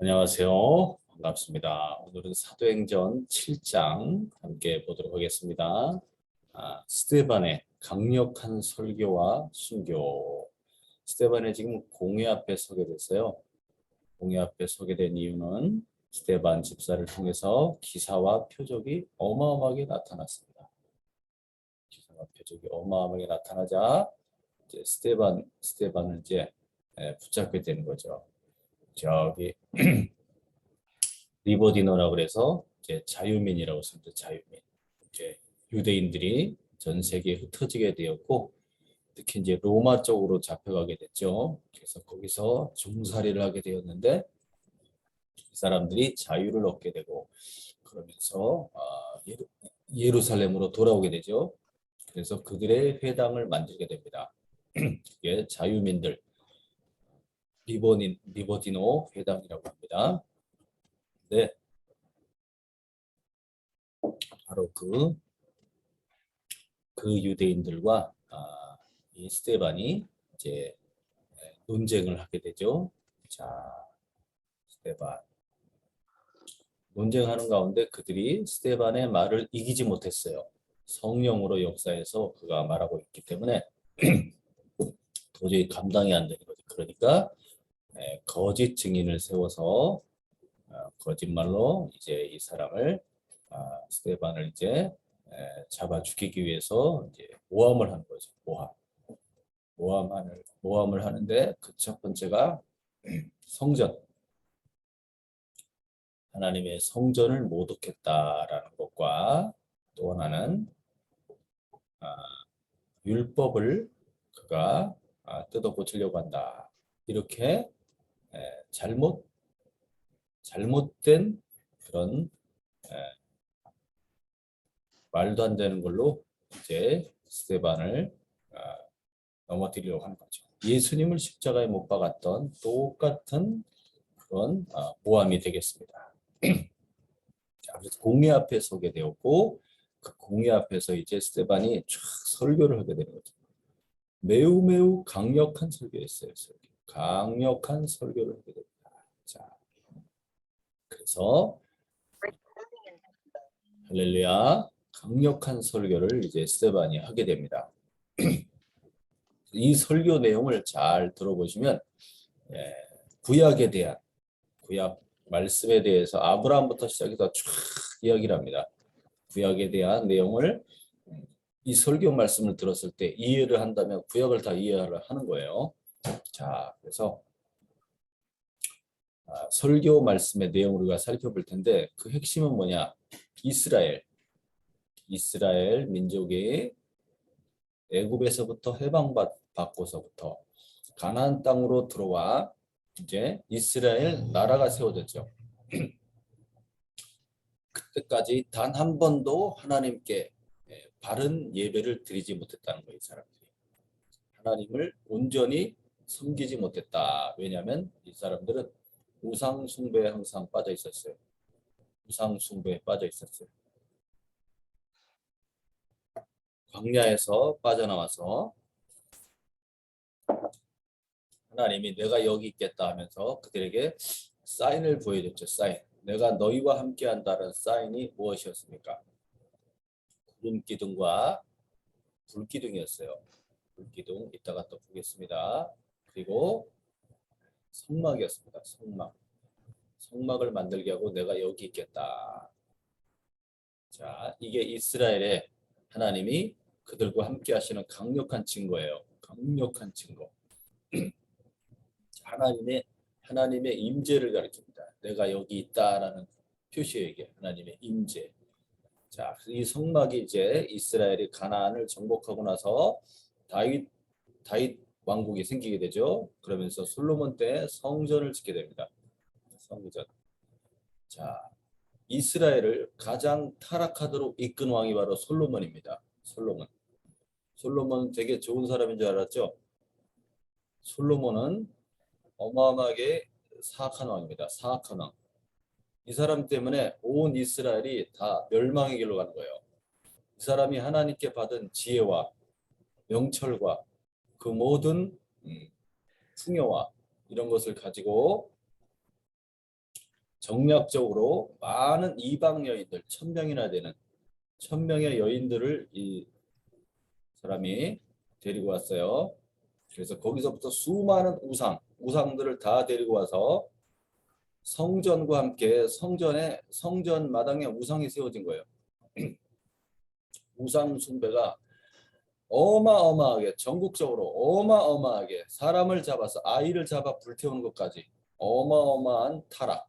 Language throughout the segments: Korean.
안녕하세요. 반갑습니다. 오늘은 사도행전 7장 함께 보도록 하겠습니다. 스데반의 강력한 설교와 순교. 스데반이 지금 공회 앞에 서게 됐어요. 공회 앞에 서게 된 이유는 스데반 집사를 통해서 기사와 표적이 어마어마하게 나타났습니다. 기사와 표적이 어마어마하게 나타나자 이제 스데반을 이제 붙잡게 되는 거죠. 저기 리버디너라고 그래서 이제 자유민이라고 씁니다. 자유민. 이제 유대인들이 전 세계에 흩어지게 되었고 특히 이제 로마 쪽으로 잡혀가게 됐죠. 그래서 거기서 종살이를 하게 되었는데 이 사람들이 자유를 얻게 되고 그러면서 예루살렘으로 돌아오게 되죠. 그래서 그들의 회당을 만들게 됩니다. 이게 자유민들 리버디노 회당이라고 합니다. 네, 바로 그 유대인들과 이 스테반이 이제 논쟁을 하게 되죠. 자, 스테반 논쟁하는 가운데 그들이 스테반의 말을 이기지 못했어요. 성령으로 역사해서 그가 말하고 있기 때문에 도저히 감당이 안 되는 거죠. 그러니까 거짓 증인을 세워서 거짓말로 이제 이 사람을 스테반을 이제 잡아 죽이기 위해서 이제 모함을 하는 거죠. 모함을 하는데 그 첫 번째가 성전, 하나님의 성전을 모독했다라는 것과 또 하나는 아, 율법을 그가 뜯어 고치려고 한다. 이렇게 잘못된 그런 말도 안 되는 걸로 이제 스데반을 넘어뜨리려고 하는 거죠. 예수님을 십자가에 못 박았던 똑같은 그런 모함이 되겠습니다. 그래서 공회 앞에 서게 되었고 그 공회 앞에서 이제 스데반이 쫙 설교를 하게 되는 거죠. 매우 매우 강력한 설교였어요. 강력한 설교를 하게 됩니다. 자, 그래서 할렐루야 강력한 설교를 이제 스데반이 하게 됩니다. 이 설교 내용을 잘 들어보시면 구약에 대한 구약 말씀에 대해서 아브라함부터 시작해서 쫙 이야기를 합니다. 구약에 대한 내용을 이 설교 말씀을 들었을 때 이해를 한다면 구약을 다 이해를 하는 거예요. 자, 그래서 설교 말씀의 내용을 우리가 살펴볼 텐데 그 핵심은 뭐냐? 이스라엘 민족이 애굽에서부터 해방받고서부터 가나안 땅으로 들어와 이제 이스라엘 나라가 세워졌죠. 그때까지 단 한 번도 하나님께 바른 예배를 드리지 못했다는 거예요. 이 사람들이 하나님을 온전히 섬기지 못했다. 왜냐하면 이 사람들은 우상 숭배에 항상 빠져 있었어요. 우상 숭배에 빠져 있었어요. 광야에서 빠져나와서 하나님이 내가 여기 있겠다 하면서 그들에게 사인을 보여줬죠. 사인. 내가 너희와 함께한다는 사인이 무엇이었습니까? 구름 기둥과 불 기둥이었어요. 불 기둥 이따가 또 보겠습니다. 그리고 성막이었습니다. 성막을 만들게 하고 내가 여기 있겠다. 자, 이게 이스라엘의 하나님이 그들과 함께 하시는 강력한 증거예요. 강력한 증거. 하나님의 임재를 가리킵니다. 내가 여기 있다라는 표시에게 하나님의 임재. 자, 이 성막이 이제 이스라엘이 가나안을 정복하고 나서 다윗 왕국이 생기게 되죠. 그러면서 솔로몬 때 성전을 짓게 됩니다. 성전. 자, 이스라엘을 가장 타락하도록 이끈 왕이 바로 솔로몬입니다. 솔로몬은 되게 좋은 사람인 줄 알았죠? 솔로몬은 어마어마하게 사악한 왕입니다. 사악한 왕. 이 사람 때문에 온 이스라엘이 다 멸망의 길로 가는 거예요. 이 사람이 하나님께 받은 지혜와 명철과 그 모든 풍요와 이런 것을 가지고 정략적으로 많은 이방 여인들 1000명이나 되는 1000명의 여인들을 이 사람이 데리고 왔어요. 그래서 거기서부터 수많은 우상들을 다 데리고 와서 성전과 함께 성전 마당에 우상이 세워진 거예요. 우상 숭배가 어마어마하게 전국적으로 어마어마하게 사람을 잡아서 아이를 잡아 불태우는 것까지 어마어마한 타락.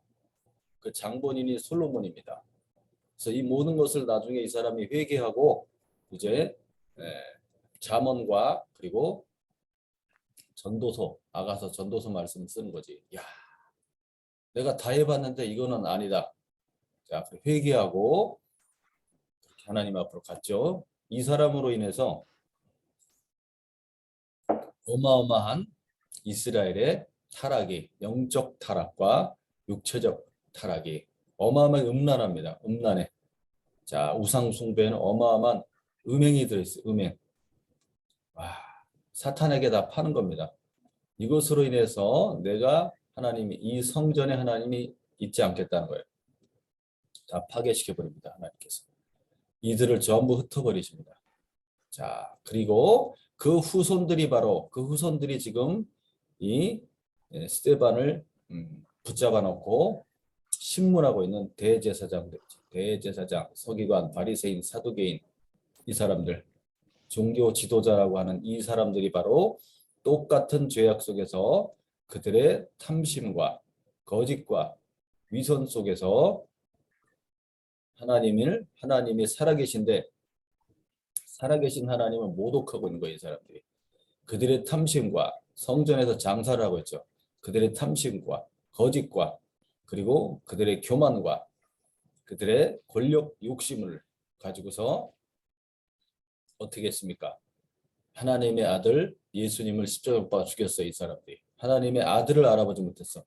그 장본인이 솔로몬입니다. 그래서 이 모든 것을 나중에 이 사람이 회개하고 이제 잠언과 그리고 전도서 아가서 전도서 말씀을 쓰는 거지. 야, 내가 다 해봤는데 이거는 아니다. 자, 회개하고 하나님 앞으로 갔죠. 이 사람으로 인해서 어마어마한 이스라엘의 타락이 영적 타락과 육체적 타락이 어마어마하게 음란합니다. 음란해. 자, 우상 숭배는 어마어마한 음행이 들어있어요. 음행. 와, 사탄에게 다 파는 겁니다. 이것으로 인해서 내가 하나님이 이 성전에 하나님이 있지 않겠다는 거예요. 다 파괴시켜버립니다. 하나님께서. 이들을 전부 흩어버리십니다. 자, 그리고 그 후손들이 지금 이 스데반을 붙잡아 놓고 신문하고 있는 대제사장, 서기관, 바리새인, 사두개인 이 사람들 종교 지도자라고 하는 이 사람들이 바로 똑같은 죄악 속에서 그들의 탐심과 거짓과 위선 속에서 하나님이 살아계신 하나님을 모독하고 있는 거예요. 이 사람들이. 그들의 탐심과 성전에서 장사를 하고 있죠. 그들의 탐심과 거짓과 그리고 그들의 교만과 그들의 권력 욕심을 가지고서 어떻게 했습니까? 하나님의 아들 예수님을 십자가에 못 박아 죽였어요. 이 사람들이. 하나님의 아들을 알아보지 못했어.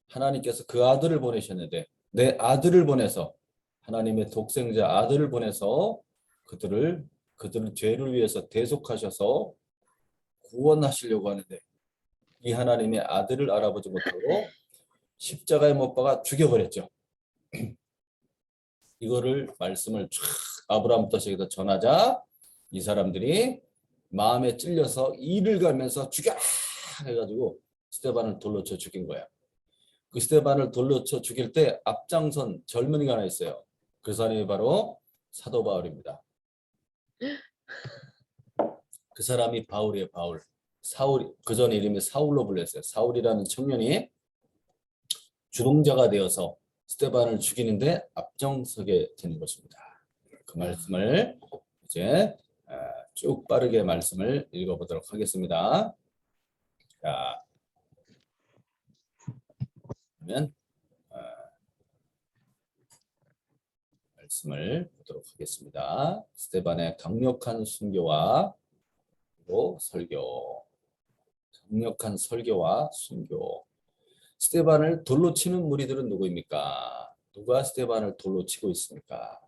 하나님께서 그 아들을 보내셨는데 내 아들을 보내서 하나님의 독생자 아들을 보내서 그들을 죄를 위해서 대속하셔서 구원하시려고 하는데 이 하나님의 아들을 알아보지 못하고 십자가에 못 박아 죽여버렸죠. 이거를 말씀을 쫙 아브라함부터 시작해서 전하자 이 사람들이 마음에 찔려서 이를 갈면서 죽여 해가지고 스데반을 돌로 쳐 죽인 거야. 그 스데반을 돌로 쳐 죽일 때 앞장선 젊은이가 하나 있어요. 그 사람이 바로 사도 바울입니다. 그 사람이 바울이에요. 바울. 사울, 그 전에 이름이 사울로 불렸어요. 사울이라는 청년이 주동자가 되어서 스데반을 죽이는데 앞장서게 되는 것입니다. 그 말씀을 이제 쭉 빠르게 말씀을 읽어보도록 하겠습니다. 자, 그러면 말씀을 보도록 하겠습니다. 스데반의 강력한 순교와 그리고 설교. 강력한 설교와 순교. 스데반을 돌로 치는 무리들은 누구입니까? 누가 스데반을 돌로 치고 있습니까?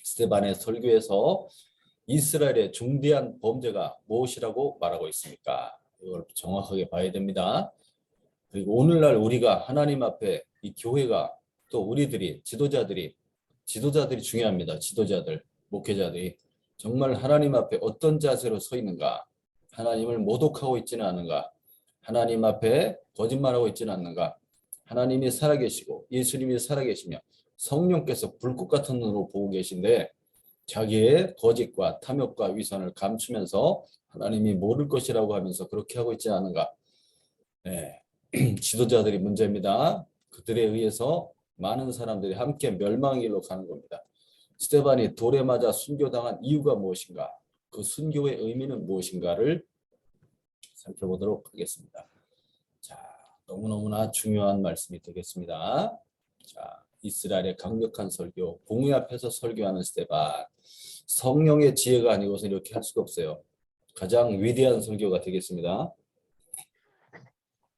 스데반의 설교에서 이스라엘의 중대한 범죄가 무엇이라고 말하고 있습니까? 이걸 정확하게 봐야 됩니다. 그리고 오늘날 우리가 하나님 앞에 이 교회가 또 우리들이 지도자들이 중요합니다. 지도자들, 목회자들이 정말 하나님 앞에 어떤 자세로 서 있는가? 하나님을 모독하고 있지는 않은가? 하나님 앞에 거짓말하고 있지는 않는가? 하나님이 살아계시고 예수님이 살아계시며 성령께서 불꽃 같은 눈으로 보고 계신데 자기의 거짓과 탐욕과 위선을 감추면서 하나님이 모를 것이라고 하면서 그렇게 하고 있지 않은가? 네. 지도자들이 문제입니다. 그들에 의해서 많은 사람들이 함께 멸망의 길로 가는 겁니다. 스데반이 돌에 맞아 순교당한 이유가 무엇인가? 그 순교의 의미는 무엇인가를 살펴보도록 하겠습니다. 자, 너무너무나 중요한 말씀이 되겠습니다. 자, 이스라엘의 강력한 설교, 공의 앞에서 설교하는 스데반. 성령의 지혜가 아니고서 이렇게 할 수가 없어요. 가장 위대한 설교가 되겠습니다.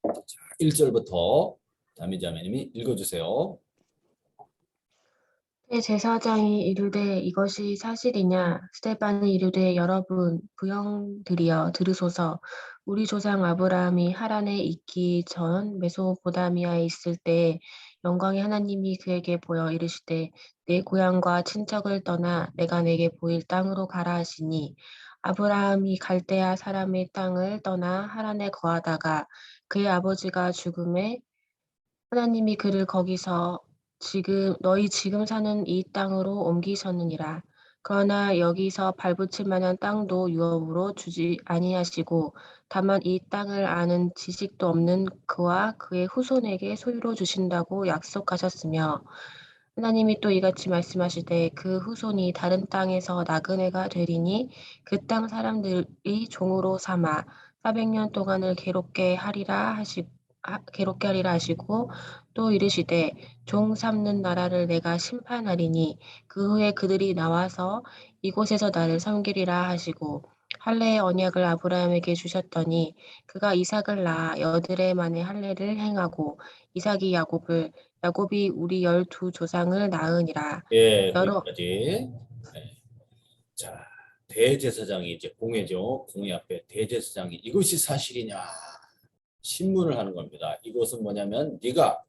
자, 1절부터 다미자매님이 읽어주세요. 대제사장이 이르되 이것이 사실이냐? 스데반이 이르되 여러분 부형들이여 들으소서. 우리 조상 아브라함이 하란에 있기 전 메소포타미아에 있을 때 영광의 하나님이 그에게 보여 이르시되 내 고향과 친척을 떠나 내가 내게 보일 땅으로 가라 하시니 아브라함이 갈대아 사람의 땅을 떠나 하란에 거하다가 그의 아버지가 죽음에 하나님이 그를 거기서 너희 지금 사는 이 땅으로 옮기셨느니라. 그러나 여기서 발붙일 만한 땅도 유업으로 주지 아니하시고 다만 이 땅을 아는 지식도 없는 그와 그의 후손에게 소유로 주신다고 약속하셨으며 하나님이 또 이같이 말씀하시되 그 후손이 다른 땅에서 나그네가 되리니 그 땅 사람들이 종으로 삼아 400년 동안을 괴롭게 하리라 하시고 또 이르시되 종 삼는 나라를 내가 심판하리니 그 후에 그들이 나와서 이곳에서 나를 섬기리라 하시고 할례의 언약을 아브라함에게 주셨더니 그가 이삭을 낳아 여드레 만에 할례를 행하고 이삭이 야곱이 우리 12 조상을 낳으니라. 예, 여러 거기까지. 네. 자, 대제사장이 이제 공회죠. 공회 앞에 대제사장이 이것이 사실이냐 신문을 하는 겁니다. 이것은 뭐냐면 네가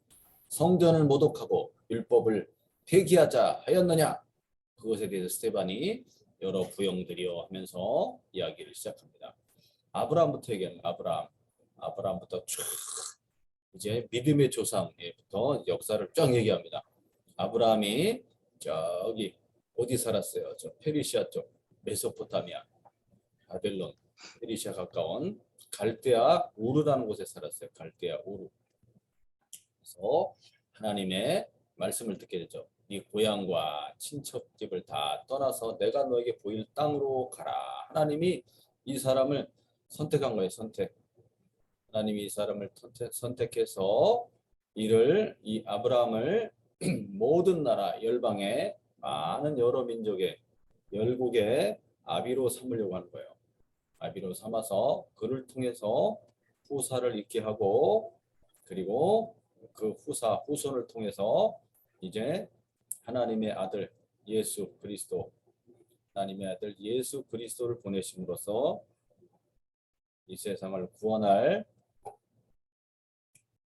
성전을 모독하고 율법을 폐기하자 하였느냐. 그것에 대해서 스데반이 여러 부형들이여 하면서 이야기를 시작합니다. 아브라함부터 얘기합니다. 아브라함부터 쭉 이제 믿음의 조상부터 역사를 쫙 얘기합니다. 아브라함이 저기 어디 살았어요? 저 페르시아 쪽, 메소포타미아, 바벨론, 페르시아 가까운 갈대아 우르라는 곳에 살았어요. 갈대아 우르. 그래서 하나님의 말씀을 듣게 되죠. 네 고향과 친척집을 다 떠나서 내가 너에게 보일 땅으로 가라. 하나님이 이 사람을 선택한 거예요. 하나님이 이 사람을 선택해서 이 아브라함을 모든 나라 열방의 많은 여러 민족의 열국의 아비로 삼으려고 하는 거예요. 아비로 삼아서 그를 통해서 후사를 있게 하고 그리고 그 후손을 통해서 이제 하나님의 아들 예수 그리스도 하나님의 아들 예수 그리스도를 보내심으로써 이 세상을 구원할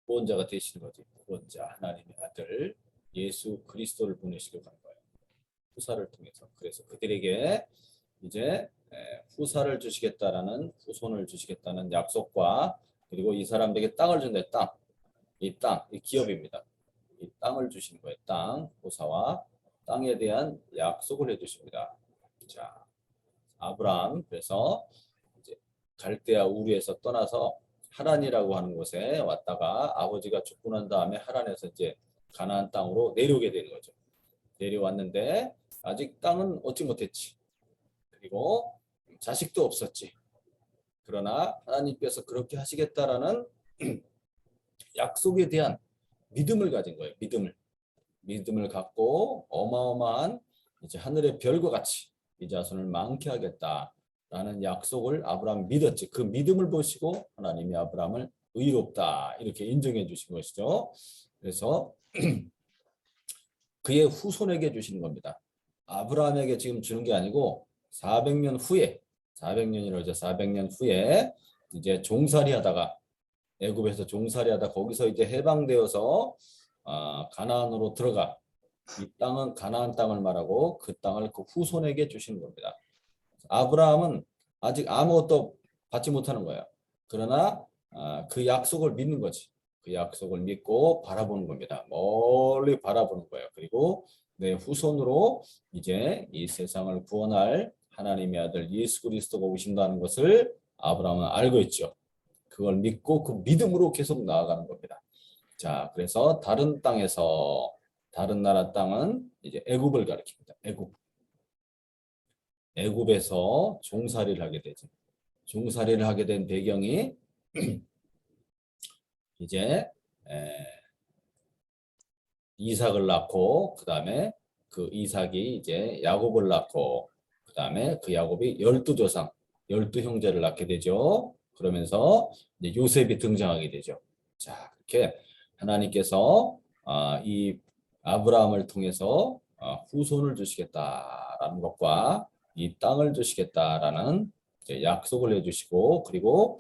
구원자가 되시는 거지. 구원자 하나님의 아들 예수 그리스도를 보내시려고 하는 거예요. 후사를 통해서. 그래서 그들에게 이제 후사를 주시겠다라는 후손을 주시겠다는 약속과 그리고 이 사람들에게 땅을 준다. 이 기업입니다. 이 땅을 주시는 거예요. 후사와 땅에 대한 약속을 해주십니다. 자, 아브라함 그래서 이제 갈대아 우르에서 떠나서 하란이라고 하는 곳에 왔다가 아버지가 죽고 난 다음에 하란에서 이제 가나안 땅으로 내려오게 되는 거죠. 내려왔는데 아직 땅은 얻지 못했지. 그리고 자식도 없었지. 그러나 하나님께서 그렇게 하시겠다라는 약속에 대한 믿음을 가진 거예요. 믿음을 갖고 어마어마한 이제 하늘의 별과 같이 이 자손을 많게 하겠다라는 약속을 아브라함이 믿었지. 그 믿음을 보시고 하나님이 아브라함을 의롭다 이렇게 인정해 주신 것이죠. 그래서 그의 후손에게 주시는 겁니다. 아브라함에게 지금 주는 게 아니고 400년 후에 400년이라죠. 400년 후에 이제 종살이 하다가 애굽에서 종살이 하다 거기서 이제 해방되어서 가나안으로 들어가 이 땅은 가나안 땅을 말하고 그 땅을 그 후손에게 주시는 겁니다. 아브라함은 아직 아무것도 받지 못하는 거예요. 그러나 그 약속을 믿는 거지. 그 약속을 믿고 바라보는 겁니다. 멀리 바라보는 거예요. 그리고 내 후손으로 이제 이 세상을 구원할 하나님의 아들 예수 그리스도가 오신다는 것을 아브라함은 알고 있죠. 그걸 믿고 그 믿음으로 계속 나아가는 겁니다. 자, 그래서 다른 나라 땅은 이제 애굽을 가리킵니다. 애굽에서 종살이를 하게 되죠. 종살이를 하게 된 배경이 이제 이삭을 낳고 그다음에 그 이삭이 이제 야곱을 낳고 그다음에 그 야곱이 12조상, 12형제를 낳게 되죠. 그러면서 이제 요셉이 등장하게 되죠. 자, 그렇게 하나님께서 이 아브라함을 통해서 후손을 주시겠다라는 것과 이 땅을 주시겠다라는 이제 약속을 해주시고 그리고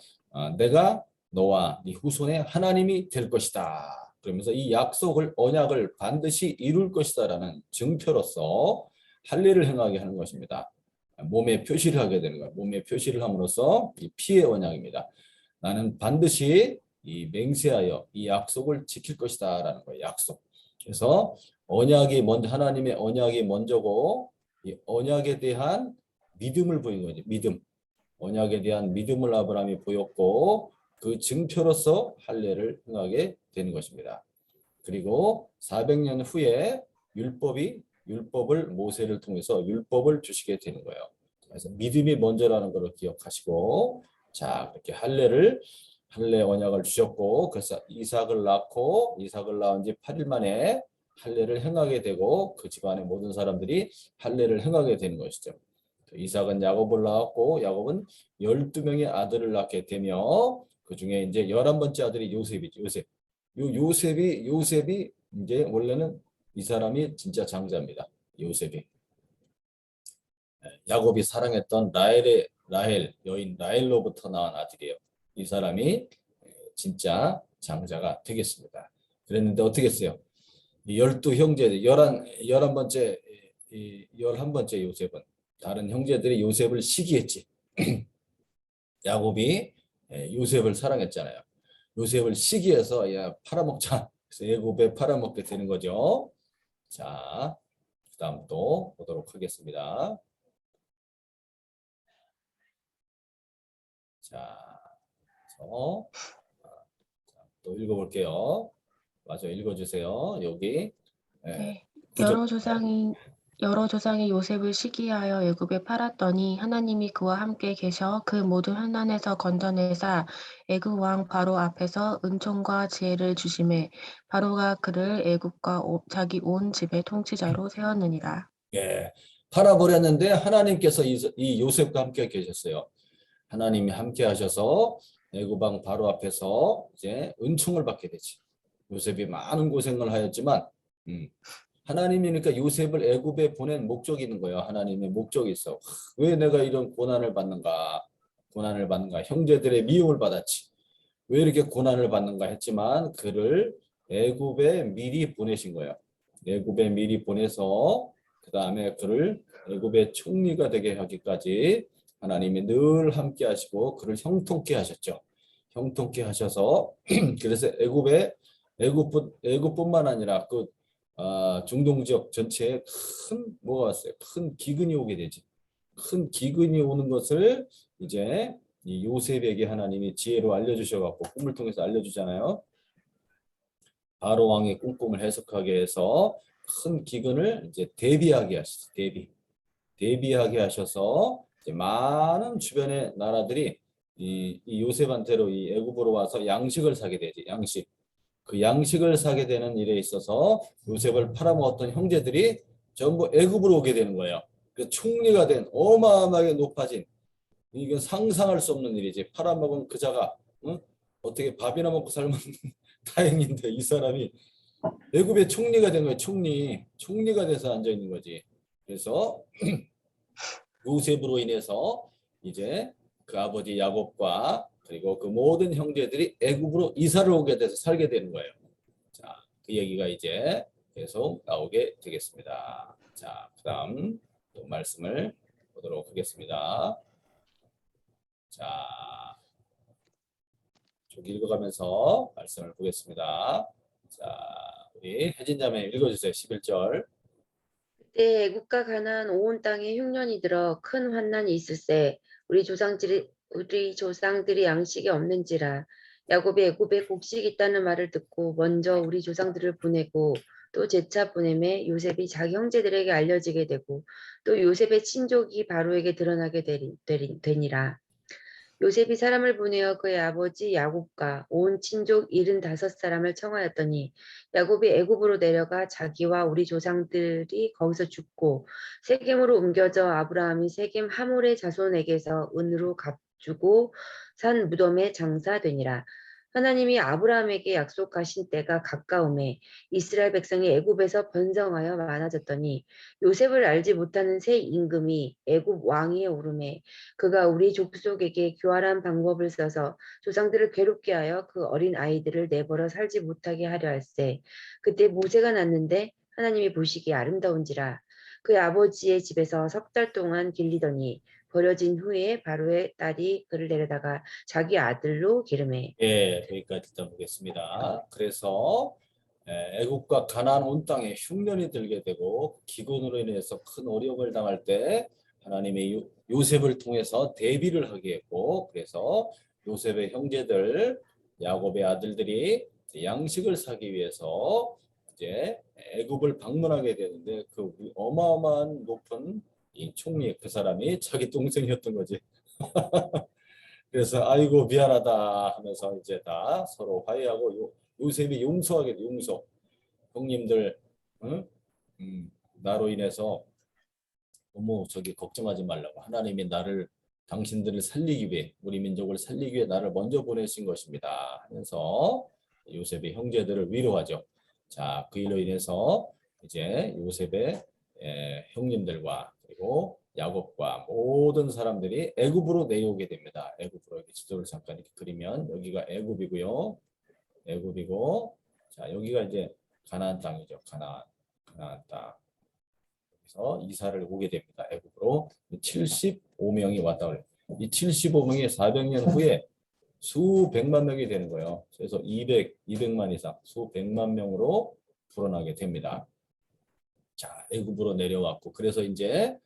내가 너와 네 후손의 하나님이 될 것이다. 그러면서 이 약속을 언약을 반드시 이룰 것이다라는 증표로서 할례를 행하게 하는 것입니다. 몸에 표시를 하게 되는 거예요. 몸에 표시를 함으로써 이 피의 언약입니다. 나는 반드시 이 맹세하여 이 약속을 지킬 것이다라는 거예요. 약속. 그래서 언약이 먼저 하나님의 언약이 먼저고 이 언약에 대한 믿음을 보인 거죠. 믿음. 언약에 대한 믿음을 아브라함이 보였고 그 증표로서 할례를 행하게 되는 것입니다. 그리고 400년 후에 율법을 모세를 통해서 율법을 주시게 되는 거예요. 그래서 믿음이 먼저라는 것을 기억하시고 자 그렇게 할례 언약을 주셨고 그래서 이삭을 낳은 지 8일 만에 할례를 행하게 되고 그 집안의 모든 사람들이 할례를 행하게 되는 것이죠. 이삭은 야곱을 낳았고 야곱은 12명의 아들을 낳게 되며 그 중에 이제 11번째 아들이 요셉이죠. 요셉이 이제 원래는 이 사람이 진짜 장자입니다. 요셉이. 야곱이 사랑했던 라헬 여인 라헬로부터 낳은 아들이에요. 이 사람이 진짜 장자가 되겠습니다. 그랬는데 어떻게 했어요? 12형제들 11번째 11번째 요셉은 다른 형제들이 요셉을 시기했지. 야곱이 요셉을 사랑했잖아요. 요셉을 시기해서 야 팔아먹자. 그래서 애굽에 팔아먹게 되는 거죠. 자, 그다음 또 보도록 하겠습니다. 자, 또 읽어볼게요. 맞아, 읽어주세요. 여기 네. 구절. 여러 조상이 요셉을 시기하여 애굽에 팔았더니 하나님이 그와 함께 계셔 그 모든 환난에서 건져내사 애굽 왕 바로 앞에서 은총과 지혜를 주심에 바로가 그를 애굽과 자기 온 집의 통치자로 세웠느니라. 예, 팔아버렸는데 하나님께서 이 요셉과 함께 계셨어요. 하나님이 함께 하셔서 애굽 왕 바로 앞에서 이제 은총을 받게 되지. 요셉이 많은 고생을 하였지만 하나님이니까 요셉을 애굽에 보낸 목적이 있는 거예요. 하나님의 목적이 있어. 왜 내가 이런 고난을 받는가? 형제들의 미움을 받았지. 왜 이렇게 고난을 받는가 했지만 그를 애굽에 미리 보내신 거예요. 애굽에 미리 보내서 그 다음에 그를 애굽의 총리가 되게 하기까지 하나님이 늘 함께 하시고 그를 형통케 하셨죠. 형통케 하셔서 그래서 애굽뿐만 아니라 그 중동 지역 전체에 큰 뭐가 왔어요. 큰 기근이 오게 되지. 큰 기근이 오는 것을 이제 이 요셉에게 하나님이 지혜로 알려주셔갖고 꿈을 통해서 알려주잖아요. 바로 왕의 꿈을 해석하게 해서 큰 기근을 이제 대비하게 하셨어요. 대비하게 하셔서 이제 많은 주변의 나라들이 이 요셉한테로 이 애굽으로 와서 양식을 사게 되지. 그 양식을 사게 되는 일에 있어서 요셉을 팔아먹었던 형제들이 전부 애굽으로 오게 되는 거예요. 그 총리가 된 어마어마하게 높아진 이건 상상할 수 없는 일이지. 팔아먹은 그자가 응? 어떻게 밥이나 먹고 살면 다행인데 이 사람이 애굽의 총리가 된 거예요. 총리가 돼서 앉아 있는 거지. 그래서 요셉으로 인해서 이제 그 아버지 야곱과 그리고 그 모든 형제들이 애굽으로 이사를 오게 돼서 살게 되는 거예요. 자, 그 얘기가 이제 계속 나오게 되겠습니다. 자, 그다음 또 말씀을 보도록 하겠습니다. 자, 쭉 읽어가면서 말씀을 보겠습니다. 자, 우리 혜진 자매 읽어주세요. 11절. 그때 애국과 가나안 온 땅에 흉년이 들어 큰 환난이 있을세 우리 조상들이 양식이 없는지라 야곱이 애굽에 곡식이 있다는 말을 듣고 먼저 우리 조상들을 보내고 또 재차 보내매 요셉이 자기 형제들에게 알려지게 되고 또 요셉의 친족이 바로에게 드러나게 되니라. 요셉이 사람을 보내어 그의 아버지 야곱과 온 친족 75사람을 청하였더니 야곱이 애굽으로 내려가 자기와 우리 조상들이 거기서 죽고 세겜으로 옮겨져 아브라함이 세겜 하몰의 자손에게서 은으로 값주고 산 무덤에 장사되니라. 하나님이 아브라함에게 약속하신 때가 가까움에 이스라엘 백성이 애굽에서 번성하여 많아졌더니 요셉을 알지 못하는 새 임금이 애굽 왕위에 오르매 그가 우리 족속에게 교활한 방법을 써서 조상들을 괴롭게 하여 그 어린 아이들을 내버려 살지 못하게 하려 할세. 그때 모세가 났는데 하나님이 보시기에 아름다운지라 그의 아버지의 집에서 석 달 동안 길리더니 버려진 후에 바로의 딸이 그를 데려다가 자기 아들로 기르매. 예, 여기까지 일단 보겠습니다. 그래서 애국과 가나안 온 땅에 흉년이 들게 되고 기근으로 인해서 큰 어려움을 당할 때 하나님의 요셉을 통해서 대비를 하게 했고, 그래서 요셉의 형제들 야곱의 아들들이 양식을 사기 위해서 이제 애굽을 방문하게 되는데 그 어마어마한 높은 이 총리 그 사람이 자기 동생이었던 거지. 그래서 아이고 미안하다 하면서 이제 다 서로 화해하고 요셉이 용서하게 돼. 용서. 형님들, 응? 나로 인해서 너무 저기 걱정하지 말라고. 하나님이 나를 당신들을 살리기 위해 우리 민족을 살리기 위해 나를 먼저 보내신 것입니다 하면서 요셉의 형제들을 위로하죠. 자, 그 일로 인해서 이제 요셉의 형님들과 그리고 야곱과 모든 사람들이 애굽으로 내려오게 됩니다. 애굽으로 이렇게 지도를 잠깐 이렇게 그리면 여기가 애굽이고요. 애굽이고, 자 여기가 이제 가나안 땅이죠. 가나안 땅. 그래서 이사를 오게 됩니다. 애굽으로 75명이 왔다 그래요. 이 75명이 400년 후에 수백만 명이 되는 거예요. 그래서 200만 이상, 수백만 명으로 불어나게 됩니다. 자, 애굽으로 내려왔고, 그래서 이제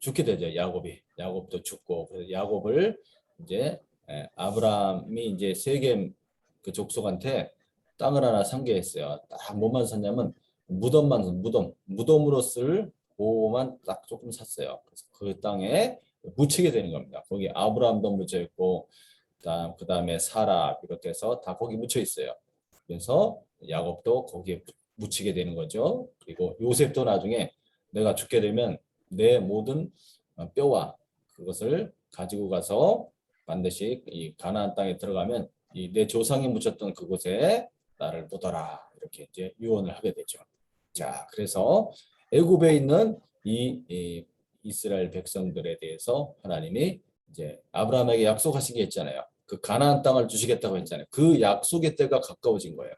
죽게 되죠. 야곱도 죽고, 그래서 야곱을 이제 아브라함이 이제 세겜 그 족속한테 땅을 하나 상계했어요. 딱 뭐만 샀냐면 무덤으로 쓸 고만 딱 조금 샀어요. 그래서 그 땅에 묻히게 되는 겁니다. 거기 아브라함도 묻혀 있고, 그다음에 사라 비롯해서 다 거기 묻혀 있어요. 그래서 야곱도 거기에 묻히게 되는 거죠. 그리고 요셉도 나중에 내가 죽게 되면 내 모든 뼈와 그것을 가지고 가서 반드시 이 가나안 땅에 들어가면 이 내 조상이 묻혔던 그곳에 나를 묻어라 이렇게 이제 유언을 하게 되죠. 자, 그래서 애굽에 있는 이 이스라엘 백성들에 대해서 하나님이 이제 아브라함에게 약속하신 게 있잖아요. 그 가나안 땅을 주시겠다고 했잖아요. 그 약속의 때가 가까워진 거예요.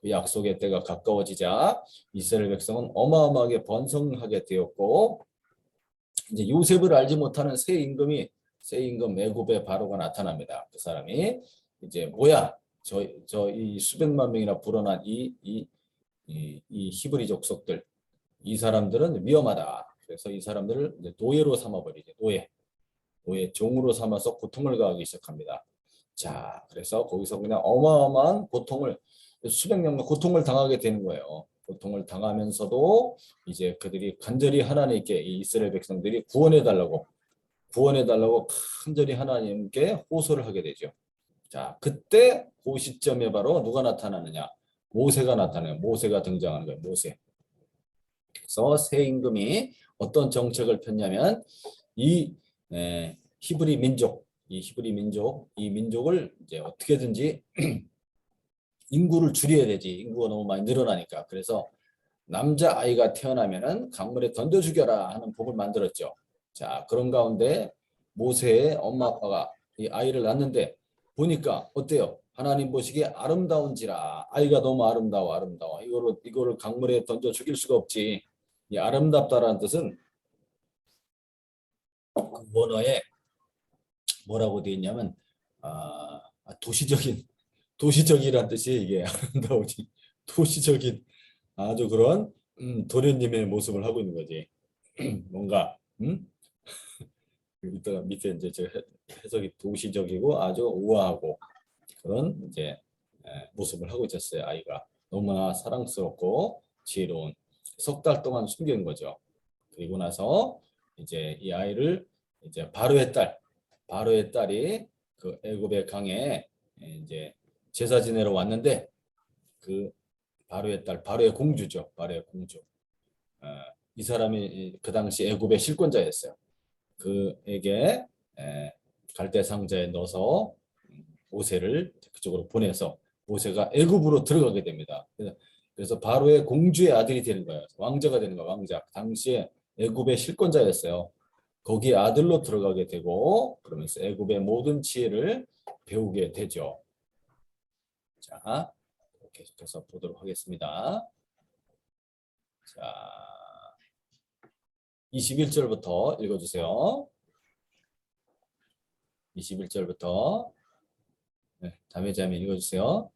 그 약속의 때가 가까워지자 이스라엘 백성은 어마어마하게 번성하게 되었고, 이제 요셉을 알지 못하는 새 임금 애굽의 바로가 나타납니다. 그 사람이 이제 뭐야? 저 이 수백만 명이나 불어난 이 히브리 족속들, 이 사람들은 위험하다. 그래서 이 사람들을 이제 노예로 삼아버리죠. 노예 종으로 삼아서 고통을 가하기 시작합니다. 자, 그래서 거기서 그냥 어마어마한 고통을 수백 년간 고통을 당하게 되는 거예요. 고통을 당하면서도 이제 그들이 간절히 하나님께 이 이스라엘 백성들이 구원해 달라고 간절히 하나님께 호소를 하게 되죠. 자, 그때 그 시점에 바로 누가 나타나느냐? 모세가 나타나요. 모세가 등장하는 거예요. 모세. 그래서 새 임금이 어떤 정책을 폈냐면 이 히브리 민족, 이 민족을 이제 어떻게든지 인구를 줄여야 되지. 인구가 너무 많이 늘어나니까. 그래서 남자 아이가 태어나면은 강물에 던져 죽여라 하는 법을 만들었죠. 자, 그런 가운데 모세의 엄마 아빠가 이 아이를 낳는데 보니까 어때요? 하나님 보시기에 아름다운지라. 아이가 너무 아름다워. 이거를 강물에 던져 죽일 수가 없지. 이 아름답다라는 뜻은 그 원어에 뭐라고 되어 있냐면 도시적이란 뜻이 이게 아름다우지. 도시적인 아주 그런 도련님의 모습을 하고 있는 거지. 뭔가 이따가 밑에 이제 저 해석이 도시적이고 아주 우아하고 그런 이제 모습을 하고 있었어요. 아이가 너무나 사랑스럽고 지혜로운 석 달 동안 숨긴 거죠. 그리고 나서 이제 이 아이를 이제 바로의 딸이 그 애굽의 강에 이제 제사 지내러 왔는데 그 바로의 딸, 바로의 공주죠. 바로의 공주. 이 사람이 그 당시 애굽의 실권자였어요. 그에게 갈대 상자에 넣어서 모세를 그쪽으로 보내서 모세가 애굽으로 들어가게 됩니다. 그래서 바로의 공주의 아들이 되는 거예요. 왕자가 되는 거예요. 왕자. 당시에 애굽의 실권자였어요. 거기 아들로 들어가게 되고 그러면서 애굽의 모든 지혜를 배우게 되죠. 자, 계속해서 보도록 하겠습니다. 자, 21절부터 읽어주세요. 21절부터 담회자매 읽어주세요.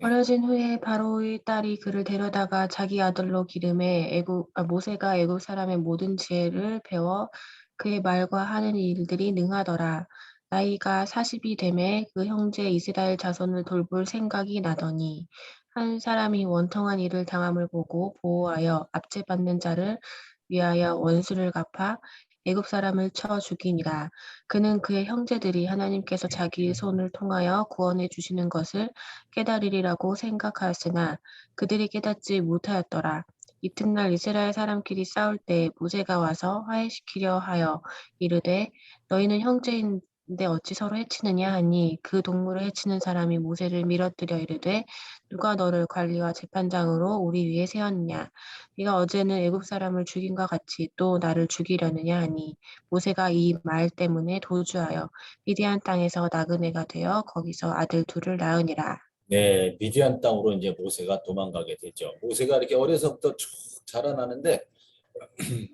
어려진 후에 바로의 딸이 그를 데려다가 자기 아들로 기름해 모세가 애굽 사람의 모든 지혜를 배워 그의 말과 하는 일들이 능하더라. 나이가 40이 되매 그 형제 이스라엘 자손을 돌볼 생각이 나더니 한 사람이 원통한 일을 당함을 보고 보호하여 압제받는 자를 위하여 원수를 갚아 애굽 사람을 쳐 죽이니라. 그는 그의 형제들이 하나님께서 자기의 손을 통하여 구원해 주시는 것을 깨달으리라고 생각하였으나 그들이 깨닫지 못하였더라. 이튿날 이스라엘 사람끼리 싸울 때 모세가 와서 화해시키려 하여 이르되 너희는 형제인데 어찌 서로 해치느냐 하니 그 동물을 해치는 사람이 모세를 밀어뜨려 이르되 누가 너를 관리와 재판장으로 우리 위에 세웠느냐 네가 어제는 애굽 사람을 죽인과 같이 또 나를 죽이려느냐 하니 모세가 이 말 때문에 도주하여 미디안 땅에서 나그네가 되어 거기서 아들 둘을 낳으니라. 네, 미디안 땅으로 이제 모세가 도망가게 되죠. 모세가 이렇게 어려서부터 쭉 자라나는데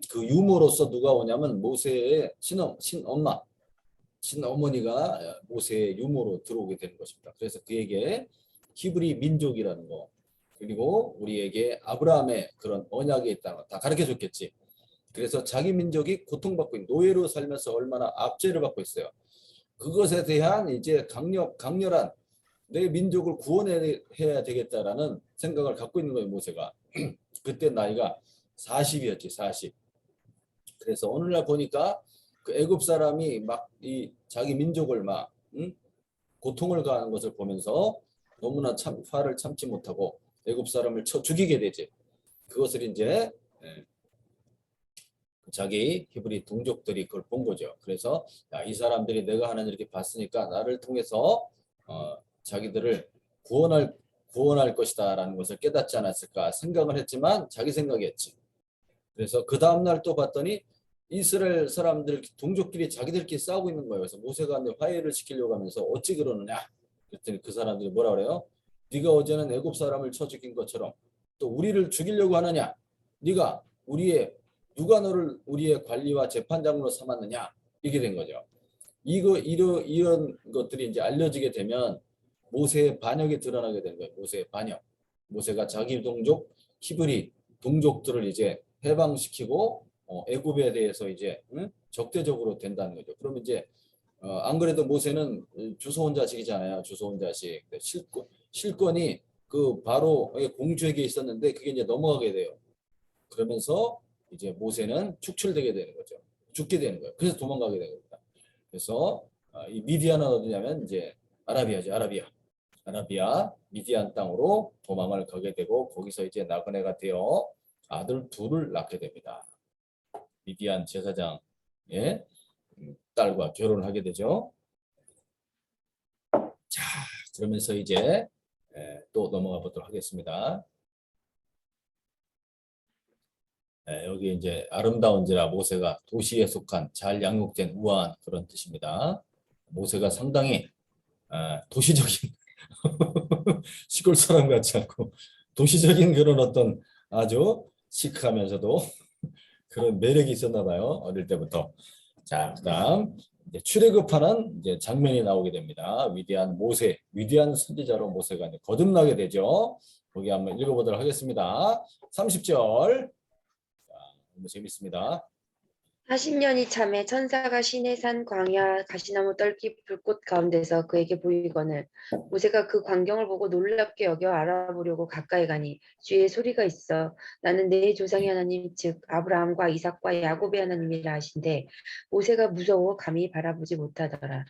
그 유모로서 누가 오냐면 모세의 친어머니가 모세의 유모로 들어오게 되는 것입니다. 그래서 그에게 히브리 민족이라는 거 그리고 우리에게 아브라함의 그런 언약이 있다는 거 다 가르쳐 줬겠지. 그래서 자기 민족이 고통받고 있는 노예로 살면서 얼마나 압제를 받고 있어요. 그것에 대한 이제 강렬한 내 민족을 구원해야 되겠다라는 생각을 갖고 있는 거예요, 모세가. 그때 나이가 40이었지, 40. 그래서 오늘날 보니까 그 애굽 사람이 막 이 자기 민족을 막 고통을 가하는 것을 보면서 너무나 화를 참지 못하고 애굽 사람을 쳐 죽이게 되지. 그것을 이제 자기 히브리 동족들이 그걸 본 거죠. 그래서 야, 이 사람들이 내가 하는 이렇게 봤으니까 나를 통해서 자기들을 구원할 것이다라는 것을 깨닫지 않았을까 생각을 했지만 자기 생각이었지. 그래서 그 다음날 또 봤더니 이스라엘 사람들 동족끼리 자기들끼리 싸우고 있는 거예요. 그래서 모세가 화해를 시키려고 하면서 어찌 그러느냐. 그랬더니 그 사람들이 뭐라 그래요? 네가 어제는 애굽 사람을 쳐 죽인 것처럼 또 우리를 죽이려고 하느냐. 네가 누가 너를 우리의 관리와 재판장으로 삼았느냐. 이게 된 거죠. 이런 것들이 이제 알려지게 되면 모세의 반역이 드러나게 되는 거예요. 모세의 반역. 모세가 자기 동족 히브리 동족들을 이제 해방시키고 애굽에 대해서 이제 적대적으로 된다는 거죠. 그러면 이제 안 그래도 모세는 주소온 자식이잖아요. 주소온 자식. 실권이 그 바로의 공주에게 있었는데 그게 이제 넘어가게 돼요. 그러면서 이제 모세는 축출되게 되는 거죠. 죽게 되는 거예요. 그래서 도망가게 되는 겁니다. 그래서 이 미디안은 어디냐면 이제 아라비아죠. 아라비아 미디안 땅으로 도망을 가게 되고 거기서 이제 나그네가 되어 아들 둘을 낳게 됩니다. 미디안 제사장의 딸과 결혼을 하게 되죠. 자, 그러면서 이제 또 넘어가 보도록 하겠습니다. 여기 이제 아름다운지라 모세가 도시에 속한 잘 양육된 우아한 그런 뜻입니다. 모세가 상당히 도시적인 시골 사람 같지 않고 도시적인 그런 어떤 아주 시크하면서도 그런 매력이 있었나 봐요. 어릴 때부터. 자, 그다음 이제 출애굽하는 이제 장면이 나오게 됩니다. 위대한 선지자로 모세가 이제 거듭나게 되죠. 거기 한번 읽어보도록 하겠습니다. 30절. 너무 재밌습니다. 40년이 참에 천사가 시내산 광야 가시나무 떨기 불꽃 가운데서 그에게 보이거늘 모세가 그 광경을 보고 놀랍게 여겨 알아보려고 가까이 가니 주의 소리가 있어 나는 내 조상의 하나님 즉 아브라함과 이삭과 야곱의 하나님이라 하신대 모세가 무서워 감히 바라보지 못하더라.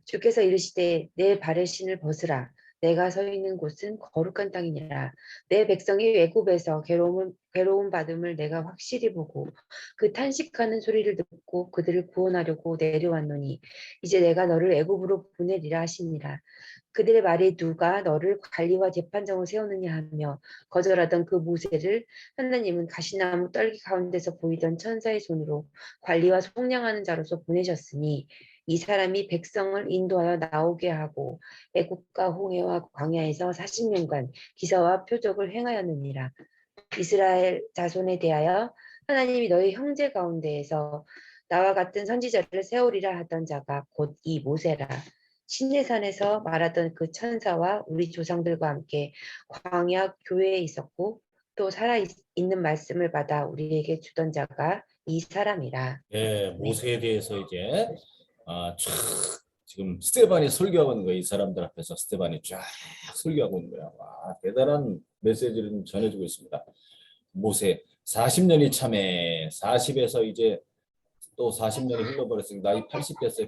주께서 이르시되 내 발의 신을 벗으라 내가 서 있는 곳은 거룩한 땅이니라. 내 백성이 애굽에서 괴로움 받음을 내가 확실히 보고 그 탄식하는 소리를 듣고 그들을 구원하려고 내려왔노니 이제 내가 너를 애굽으로 보내리라 하시니라. 그들의 말에 누가 너를 관리와 재판장으로 세우느냐 하며 거절하던 그 모세를 하나님은 가시나무 떨기 가운데서 보이던 천사의 손으로 관리와 속량하는 자로서 보내셨으니 이 사람이 백성을 인도하여 나오게 하고 애국과 홍해와 광야에서 40년간 기사와 표적을 행하였느니라. 이스라엘 자손에 대하여 하나님이 너희 형제 가운데에서 나와 같은 선지자를 세우리라 하던 자가 곧 이 모세라. 시내산에서 말하던 그 천사와 우리 조상들과 함께 광야 교회에 있었고 또 살아 있는 말씀을 받아 우리에게 주던 자가 이 사람이라. 예, 모세에 대해서 이제 지금 스테반이 설교하고 있는 거예요. 이 사람들 앞에서 스테반이 쫙 설교하고 있는 거야. 와, 대단한 메시지를 전해주고 있습니다. 모세 40년이 참에 40에서 이제 또 40년이 흘러버렸으니까 나이 80 됐어요.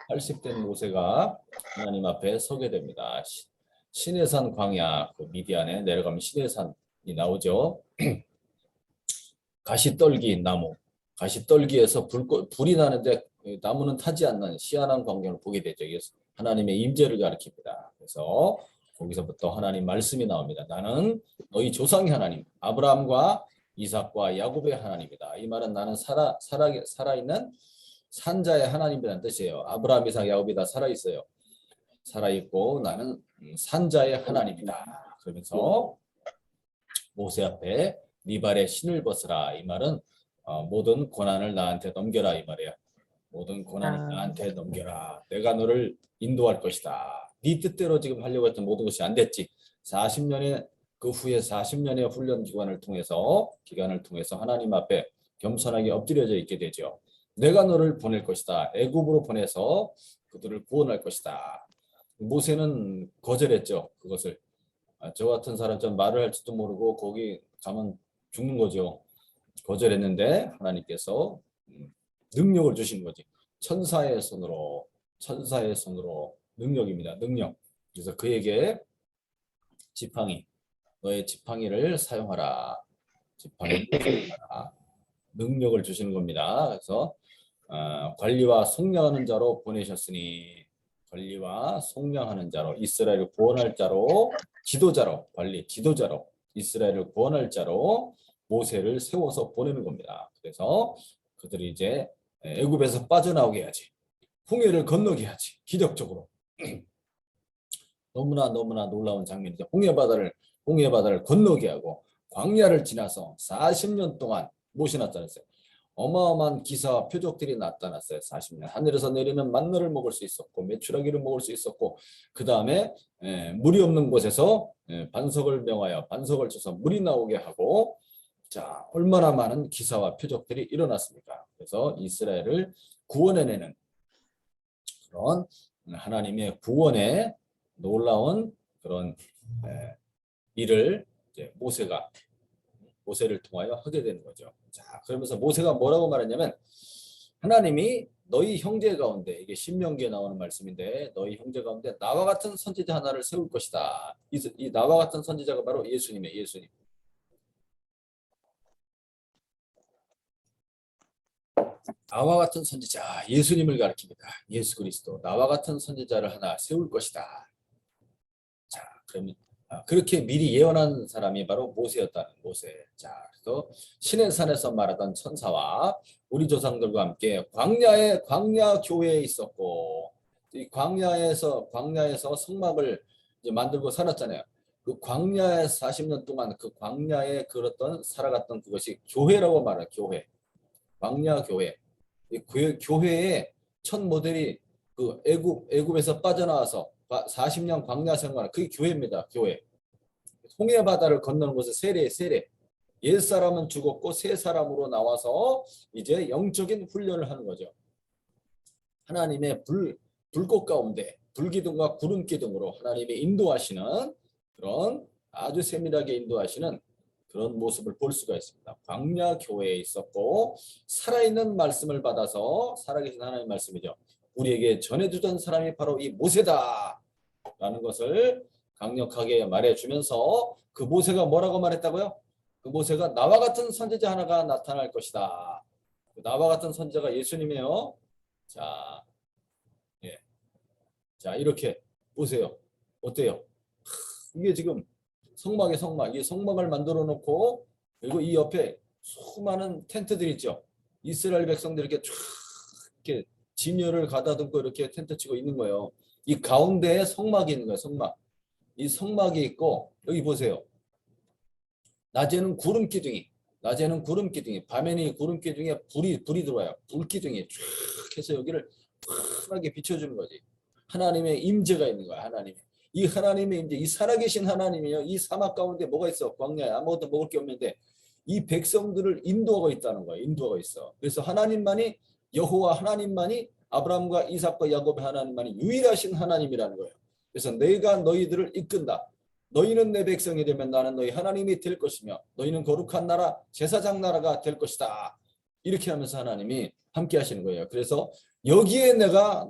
80된 모세가 하나님 앞에 서게 됩니다. 시내산 광야, 그 미디안에 내려가면 시내산이 나오죠. 가시떨기 나무, 가시떨기에서 불이 나는데 나무는 타지 않는 시원한 광경을 보게 되죠. 그래서 하나님의 임재를 가리킵니다. 그래서 거기서부터 하나님 말씀이 나옵니다. 나는 너희 조상의 하나님, 아브라함과 이삭과 야곱의 하나님이다. 이 말은 나는 살아있는 산자의 하나님이라는 뜻이에요. 아브라함, 이삭, 야곱이 다 살아있어요. 살아있고 나는 산자의 하나님이다. 그러면서 모세 앞에 네 발에 신을 벗으라. 이 말은 모든 고난을 나한테 넘겨라 이 말이에요. 모든 고난을 나한테 넘겨라. 내가 너를 인도할 것이다. 네 뜻대로 지금 하려고 했던 모든 것이 안 됐지. 40년의 그 후에 40년의 훈련 기간을 통해서 하나님 앞에 겸손하게 엎드려져 있게 되죠. 내가 너를 보낼 것이다. 애굽으로 보내서 그들을 구원할 것이다. 모세는 거절했죠. 그것을. 저 같은 사람처럼 말을 할지도 모르고 거기 가면 죽는 거죠. 거절했는데 하나님께서 능력을 주신 거지. 천사의 손으로 능력입니다. 능력. 그래서 그에게 너의 지팡이를 사용하라. 능력을 주시는 겁니다. 그래서 관리와 속량하는 자로 보내셨으니 관리와 속량하는 자로 이스라엘을 구원할 자로 지도자로 이스라엘을 구원할 자로 모세를 세워서 보내는 겁니다. 그래서 그들이 이제 애굽에서 빠져나오게 해야지. 홍해를 건너게 해야지. 기적적으로. 너무나 놀라운 장면이죠. 홍해 바다를 건너게 하고 광야를 지나서 40년 동안 무엇이 나타났어요? 어마어마한 기사와 표적들이 나타났어요. 40년. 하늘에서 내리는 만나를 먹을 수 있었고 메추라기를 먹을 수 있었고 그 다음에 물이 없는 곳에서 반석을 명하여 반석을 쳐서 물이 나오게 하고 자 얼마나 많은 기사와 표적들이 일어났습니까? 그래서 이스라엘을 구원해내는 그런 하나님의 구원의 놀라운 그런 일을 이제 모세를 통하여 하게 되는 거죠. 자, 그러면서 모세가 뭐라고 말했냐면 하나님이 너희 형제 가운데 이게 신명기에 나오는 말씀인데 너희 형제 가운데 나와 같은 선지자 하나를 세울 것이다. 이 나와 같은 선지자가 바로 예수님이에요. 예수님. 나와 같은 선지자 예수님을 가리킵니다. 예수 그리스도 나와 같은 선지자를 하나 세울 것이다. 자, 그러면 그렇게 미리 예언한 사람이 바로 모세였다는 모세. 자, 그래서 시내산에서 말하던 천사와 우리 조상들과 함께 광야 교회에 있었고 이 광야에서 성막을 이제 만들고 살았잖아요. 그 광야에 40년 동안 그 광야에 살아갔던 그것이 교회라고 말해요. 교회. 광야 교회. 이 교회의 첫 모델이 그 애굽에서 빠져나와서 40년 광야 생활 그게 교회입니다. 교회. 홍해 바다를 건너는 것은 세례. 옛 사람은 죽었고 새 사람으로 나와서 이제 영적인 훈련을 하는 거죠. 하나님의 불꽃 가운데 불기둥과 구름 기둥으로 하나님의 인도하시는 그런 아주 세밀하게 인도하시는 그런 모습을 볼 수가 있습니다. 광야 교회에 있었고 살아있는 말씀을 받아서 살아계신 하나님의 말씀이죠. 우리에게 전해주던 사람이 바로 이 모세다. 라는 것을 강력하게 말해주면서 그 모세가 뭐라고 말했다고요? 그 모세가 나와 같은 선지자 하나가 나타날 것이다. 나와 같은 선지자가 예수님이에요. 자, 예. 자, 이렇게 보세요. 어때요? 이게 지금 성막의 성막, 이 성막을 만들어 놓고 그리고 이 옆에 수많은 텐트들이 있죠. 이스라엘 백성들이 이렇게 진열을 가다듬고 이렇게 텐트 치고 있는 거예요. 이 가운데에 성막이 있는 거예요. 성막. 이 성막이 있고 여기 보세요. 낮에는 구름 기둥이, 밤에는 이 구름 기둥에 불이 들어와요. 불 기둥이 쫙 해서 여기를 환하게 비춰주는 거지. 하나님의 임재가 있는 거야. 이 하나님의 임재, 이 살아계신 하나님이요. 이 사막 가운데 뭐가 있어? 광야에 아무것도 먹을 게 없는데 이 백성들을 인도하고 있다는 거야. 인도하고 있어. 그래서 하나님만이 여호와 하나님만이 아브라함과 이삭과 야곱의 하나님만이 유일하신 하나님이라는 거예요. 그래서 내가 너희들을 이끈다. 너희는 내 백성이 되면 나는 너희 하나님이 될 것이며 너희는 거룩한 나라, 제사장 나라가 될 것이다. 이렇게 하면서 하나님이 함께 하시는 거예요. 그래서 여기에 내가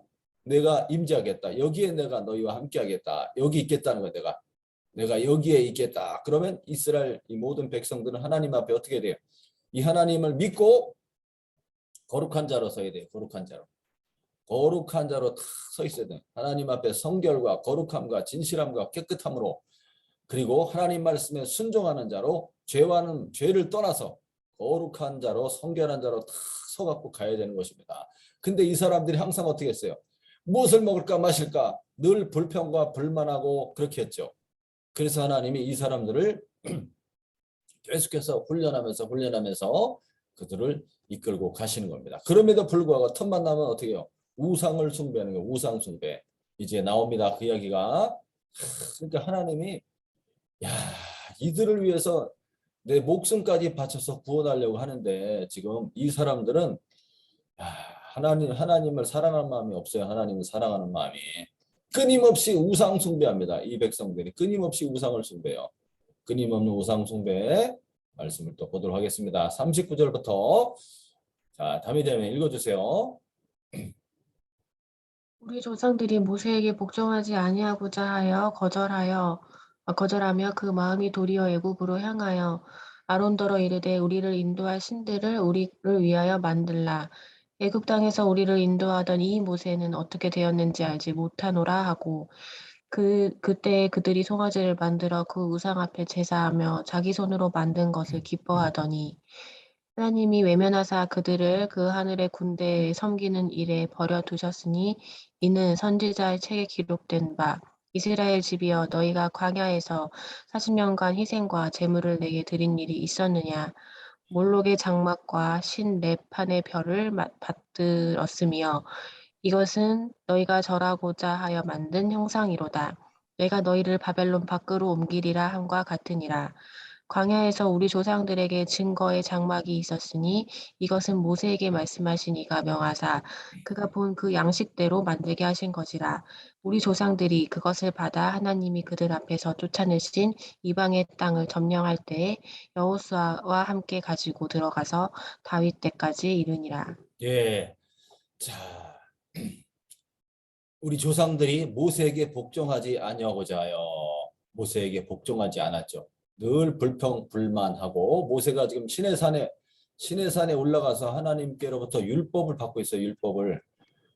임재하겠다. 여기에 내가 너희와 함께 하겠다. 여기 있겠다는 거야. 내가 여기에 있겠다. 그러면 이스라엘 이 모든 백성들은 하나님 앞에 어떻게 돼요? 이 하나님을 믿고 거룩한 자로 서야 돼요. 거룩한 자로 탁 서 있어야 돼요. 하나님 앞에 성결과 거룩함과 진실함과 깨끗함으로 그리고 하나님 말씀에 순종하는 자로 죄를 떠나서 거룩한 자로 성결한 자로 탁 서갖고 가야 되는 것입니다. 근데 이 사람들이 항상 어떻게 했어요? 무엇을 먹을까 마실까 늘 불평과 불만하고 그렇게 했죠. 그래서 하나님이 이 사람들을 계속해서 훈련하면서 그들을 이끌고 가시는 겁니다. 그럼에도 불구하고 틈만 나면 어떻게 해요? 우상을 숭배하는 거예요. 우상 숭배. 이제 나옵니다. 그 이야기가. 그러니까 하나님이 이들을 위해서 내 목숨까지 바쳐서 구원하려고 하는데 지금 이 사람들은 하나님을 사랑하는 마음이 없어요. 하나님을 사랑하는 마음이. 끊임없이 우상 숭배합니다. 이 백성들이 끊임없이 우상을 숭배해요. 끊임없는 우상 숭배 말씀을 또 보도록 하겠습니다. 39절부터 자, 담임자매 읽어주세요. 우리 조상들이 모세에게 복종하지 아니하고자 하여 거절하며 그 마음이 도리어 애굽으로 향하여 아론더러 이르되 우리를 인도할 신들을 우리를 위하여 만들라. 애굽 땅에서 우리를 인도하던 이 모세는 어떻게 되었는지 알지 못하노라 하고 그때 그들이 송아지를 만들어 그 우상 앞에 제사하며 자기 손으로 만든 것을 기뻐하더니 하나님이 외면하사 그들을 그 하늘의 군대에 섬기는 일에 버려 두셨으니 이는 선지자의 책에 기록된 바 이스라엘 집이여 너희가 광야에서 40년간 희생과 제물을 내게 드린 일이 있었느냐 몰록의 장막과 신 레판의 별을 받들었으며 이것은 너희가 절하고자 하여 만든 형상이로다. 내가 너희를 바벨론 밖으로 옮기리라 함과 같으니라. 광야에서 우리 조상들에게 증거의 장막이 있었으니 이것은 모세에게 말씀하신 이가 명하사 그가 본 그 양식대로 만들게 하신 것이라. 우리 조상들이 그것을 받아 하나님이 그들 앞에서 쫓아내신 이방의 땅을 점령할 때에 여호수아와 함께 가지고 들어가서 다윗 때까지 이르니라. 예. 자, 우리 조상들이 모세에게 복종하지 아니하고자 하여 모세에게 복종하지 않았죠. 늘 불평불만하고 모세가 지금 시내산에 올라가서 하나님께로부터 율법을 받고 있어요.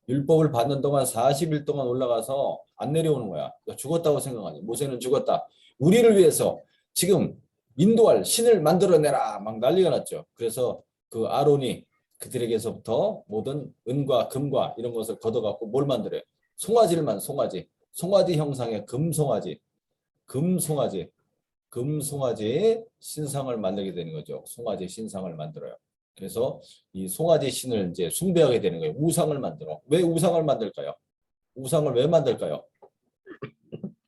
율법을 받는 동안 40일 동안 올라가서 안 내려오는 거야. 죽었다고 생각하니 모세는 죽었다. 우리를 위해서 지금 인도할 신을 만들어내라 막 난리가 났죠. 그래서 그 아론이 그들에게서부터 모든 은과 금과 이런 것을 걷어갖고 뭘 만들어요? 송아지 형상의 금송아지 신상을 만들게 되는 거죠. 송아지 신상을 만들어요. 그래서 이 송아지 신을 이제 숭배하게 되는 거예요. 우상을 만들어. 왜 우상을 만들까요? 우상을 왜 만들까요?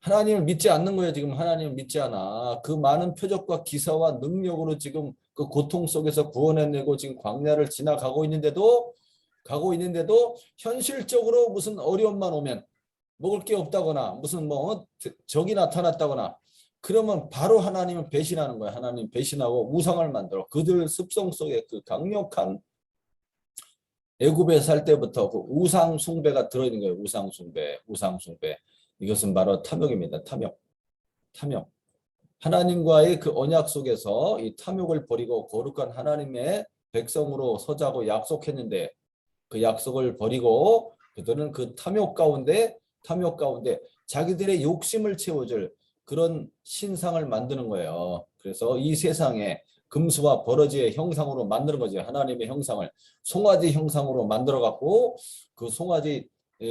하나님을 믿지 않는 거예요. 지금 하나님을 믿지 않아. 그 많은 표적과 기사와 능력으로 지금 그 고통 속에서 구원해내고 지금 광야를 지나가고 있는데도 현실적으로 무슨 어려움만 오면 먹을 게 없다거나 무슨 적이 나타났다거나 그러면 바로 하나님을 배신하는 거야. 하나님 배신하고 우상을 만들어. 그들 습성 속에 그 강력한 애굽에 살 때부터 그 우상 숭배가 들어있는 거예요. 우상 숭배. 이것은 바로 탐욕입니다. 탐욕. 탐욕. 하나님과의 그 언약 속에서 이 탐욕을 버리고 거룩한 하나님의 백성으로 서자고 약속했는데 그 약속을 버리고 그들은 그 탐욕 가운데 자기들의 욕심을 채워줄 그런 신상을 만드는 거예요. 그래서 이 세상에 금수와 버러지의 형상으로 만드는 거지. 하나님의 형상을 송아지 형상으로 만들어 갖고 그 송아지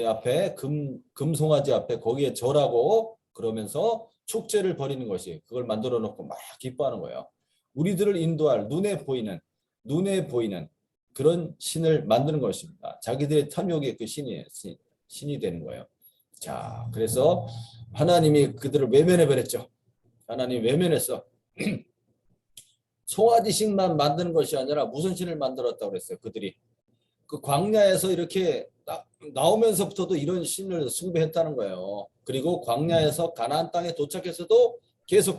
앞에 금송아지 앞에 거기에 절하고 그러면서 축제를 벌이는 것이 그걸 만들어 놓고 막 기뻐하는 거예요. 우리들을 인도할 눈에 보이는 그런 신을 만드는 것입니다. 자기들의 탐욕의 그 신이 되는 거예요. 자, 그래서 하나님이 그들을 외면해 버렸죠. 하나님 외면했어. 송아지식만 만드는 것이 아니라 무슨 신을 만들었다고 그랬어요. 그들이 그 광야에서 이렇게 나오면서부터도 이런 신을 숭배했다는 거예요. 그리고 광야에서 가나안 땅에 도착해서도 계속